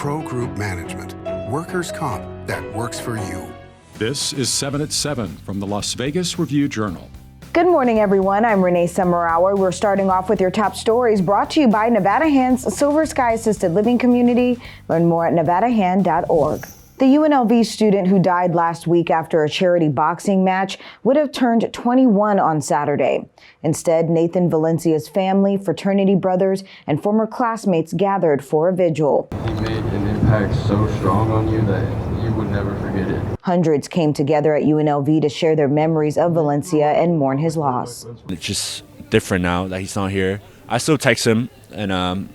Pro Group Management. Workers' comp that works for you. This is 7 at 7 from the Las Vegas Review-Journal. Good morning, everyone. I'm Renee Summerhour. We're starting off with your top stories brought to you by Nevada Hand's Silver Sky Assisted Living Community. Learn more at nevadahand.org. The UNLV student who died last week after a charity boxing match would have turned 21 on Saturday. Instead, Nathan Valencia's family, fraternity brothers, and former classmates gathered for a vigil. He made an impact so strong on you that you would never forget it. Hundreds came together at UNLV to share their memories of Valencia and mourn his loss. It's just different now that he's not here. I still text him and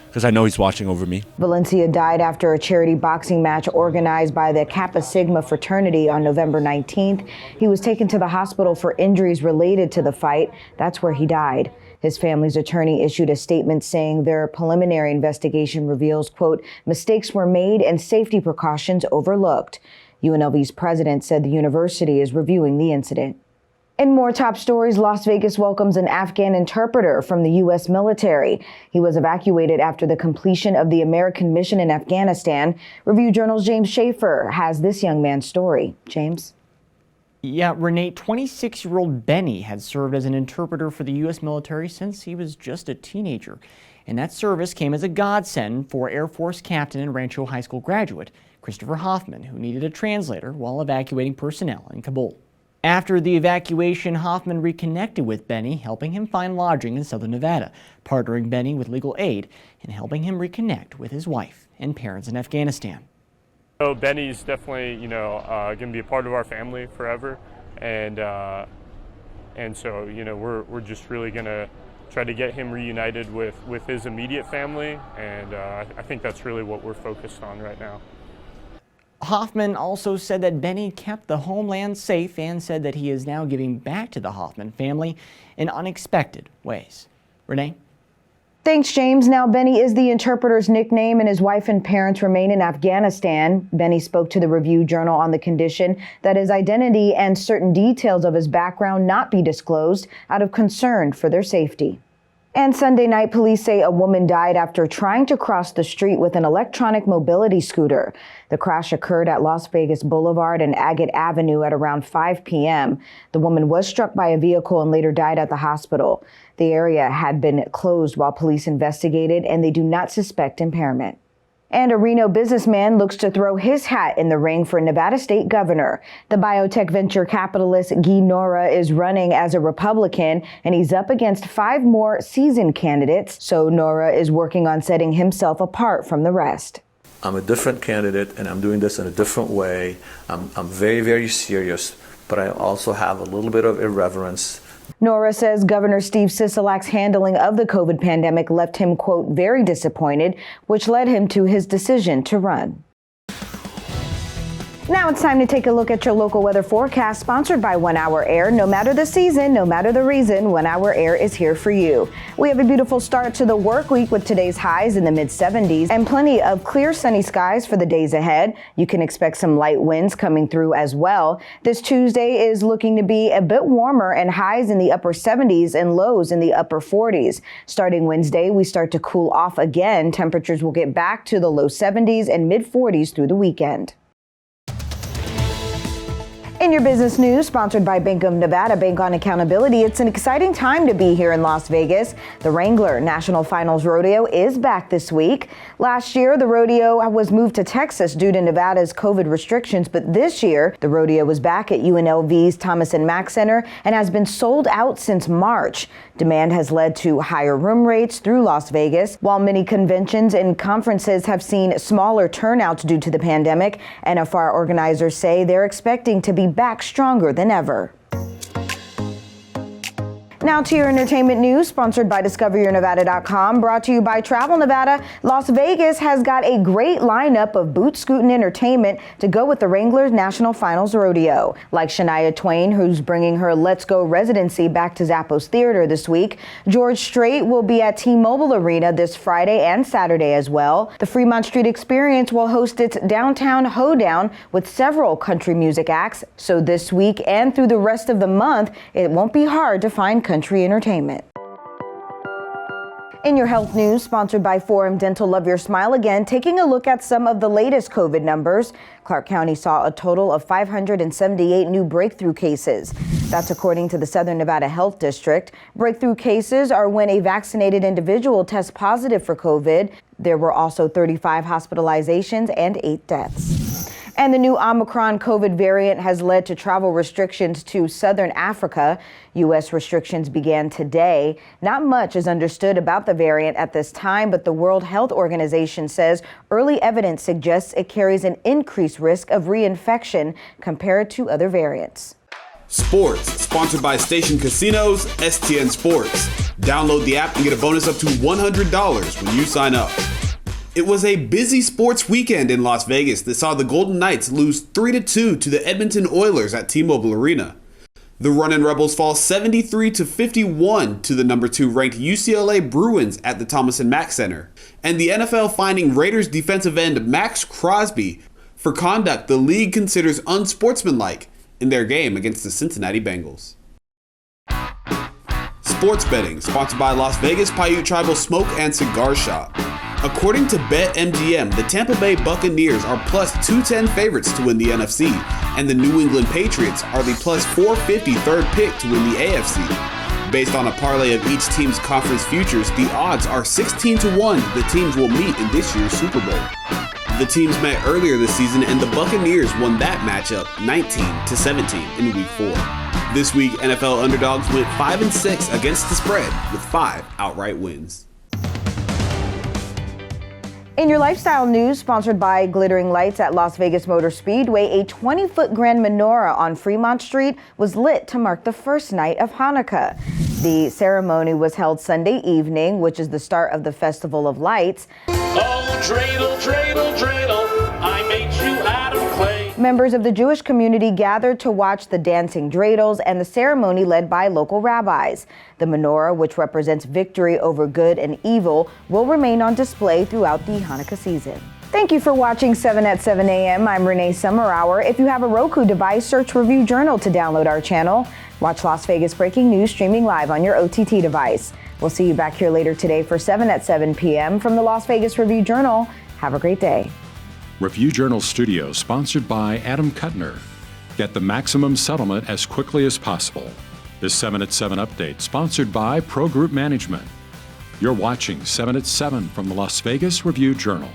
because I know he's watching over me. Valencia died after a charity boxing match organized by the Kappa Sigma fraternity on November 19th. He was taken to the hospital for injuries related to the fight. That's where he died. His family's attorney issued a statement saying their preliminary investigation reveals, quote, mistakes were made and safety precautions overlooked. UNLV's president said the university is reviewing the incident. In more top stories, Las Vegas welcomes an Afghan interpreter from the U.S. military. He was evacuated after the completion of the American mission in Afghanistan. Review-Journal's James Schaefer has this young man's story. James? Yeah, Renee, 26-year-old Benny had served as an interpreter for the U.S. military since he was just a teenager. And that service came as a godsend for Air Force captain and Rancho High School graduate Christopher Hoffman, who needed a translator while evacuating personnel in Kabul. After the evacuation, Hoffman reconnected with Benny, helping him find lodging in southern Nevada, partnering Benny with legal aid and helping him reconnect with his wife and parents in Afghanistan. So Benny's definitely, going to be a part of our family forever, and so, we're just really going to try to get him reunited with his immediate family, and I think that's really what we're focused on right now. Hoffman also said that Benny kept the homeland safe and said that he is now giving back to the Hoffman family in unexpected ways. Renee? Thanks, James. Now, Benny is the interpreter's nickname, and his wife and parents remain in Afghanistan. Benny spoke to the Review-Journal on the condition that his identity and certain details of his background not be disclosed out of concern for their safety. And Sunday night, police say a woman died after trying to cross the street with an electronic mobility scooter. The crash occurred at Las Vegas Boulevard and Agate Avenue at around 5 p.m. The woman was struck by a vehicle and later died at the hospital. The area had been closed while police investigated, and they do not suspect impairment. And a Reno businessman looks to throw his hat in the ring for Nevada state governor. The biotech venture capitalist Guy Nora is running as a Republican, and he's up against 5 more seasoned candidates. So Nora is working on setting himself apart from the rest. I'm a different candidate, and I'm doing this in a different way. I'm very, very serious, but I also have a little bit of irreverence. Nora says Governor Steve Sisolak's handling of the COVID pandemic left him, quote, very disappointed, which led him to his decision to run. Now it's time to take a look at your local weather forecast, sponsored by 1 Hour Air. No matter the season, no matter the reason, 1 Hour Air is here for you. We have a beautiful start to the work week with today's highs in the mid-70s and plenty of clear sunny skies for the days ahead. You can expect some light winds coming through as well. This Tuesday is looking to be a bit warmer and highs in the upper 70s and lows in the upper 40s. Starting Wednesday, we start to cool off again. Temperatures will get back to the low 70s and mid 40s through the weekend. In your business news, sponsored by Bank of Nevada, Bank on Accountability, it's an exciting time to be here in Las Vegas. The Wrangler National Finals Rodeo is back this week. Last year, the rodeo was moved to Texas due to Nevada's COVID restrictions, but this year, the rodeo was back at UNLV's Thomas and Mack Center and has been sold out since March. Demand has led to higher room rates through Las Vegas, while many conventions and conferences have seen smaller turnouts due to the pandemic. NFR organizers say they're expecting to be back stronger than ever. Now to your entertainment news, sponsored by DiscoverYourNevada.com, brought to you by Travel Nevada. Las Vegas has got a great lineup of boot-scootin' entertainment to go with the Wranglers National Finals Rodeo. Like Shania Twain, who's bringing her Let's Go residency back to Zappos Theater this week. George Strait will be at T-Mobile Arena this Friday and Saturday as well. The Fremont Street Experience will host its Downtown Hoedown with several country music acts. So this week and through the rest of the month, it won't be hard to find country entertainment. In your health news, sponsored by Forum Dental, Love Your Smile again, taking a look at some of the latest COVID numbers. Clark County saw a total of 578 new breakthrough cases. That's according to the Southern Nevada Health District. Breakthrough cases are when a vaccinated individual tests positive for COVID. There were also 35 hospitalizations and 8 deaths. And the new Omicron COVID variant has led to travel restrictions to southern Africa. U.S. restrictions began today. Not much is understood about the variant at this time, but the World Health Organization says early evidence suggests it carries an increased risk of reinfection compared to other variants. Sports, sponsored by Station Casinos, STN Sports. Download the app and get a bonus up to $100 when you sign up. It was a busy sports weekend in Las Vegas that saw the Golden Knights lose 3-2 to the Edmonton Oilers at T-Mobile Arena. The Runnin' Rebels fall 73-51 to the number 2 ranked UCLA Bruins at the Thomas & Mack Center. And the NFL finding Raiders defensive end Max Crosby for conduct the league considers unsportsmanlike in their game against the Cincinnati Bengals. Sports betting, sponsored by Las Vegas Paiute Tribal Smoke and Cigar Shop. According to BetMGM, the Tampa Bay Buccaneers are plus 210 favorites to win the NFC, and the New England Patriots are the plus 450 third pick to win the AFC. Based on a parlay of each team's conference futures, the odds are 16-1 the teams will meet in this year's Super Bowl. The teams met earlier this season, and the Buccaneers won that matchup 19-17 in Week 4. This week, NFL underdogs went 5-6 against the spread with 5 outright wins. In your lifestyle news, sponsored by Glittering Lights at Las Vegas Motor Speedway, a 20-foot grand menorah on Fremont Street was lit to mark the first night of Hanukkah. The ceremony was held Sunday evening, which is the start of the Festival of Lights. Oh, dreidel, dreidel, dreidel, I made you out of clay. Members of the Jewish community gathered to watch the dancing dreidels and the ceremony led by local rabbis. The menorah, which represents victory over good and evil, will remain on display throughout the Hanukkah season. Thank you for watching 7 at 7 a.m. I'm Renee Summerhour. If you have a Roku device, search Review Journal to download our channel. Watch Las Vegas Breaking News streaming live on your OTT device. We'll see you back here later today for 7 at 7 p.m. from the Las Vegas Review Journal. Have a great day. Review Journal Studio, sponsored by Adam Kuttner. Get the maximum settlement as quickly as possible. This 7 at 7 update, sponsored by Pro Group Management. You're watching 7 at 7 from the Las Vegas Review Journal.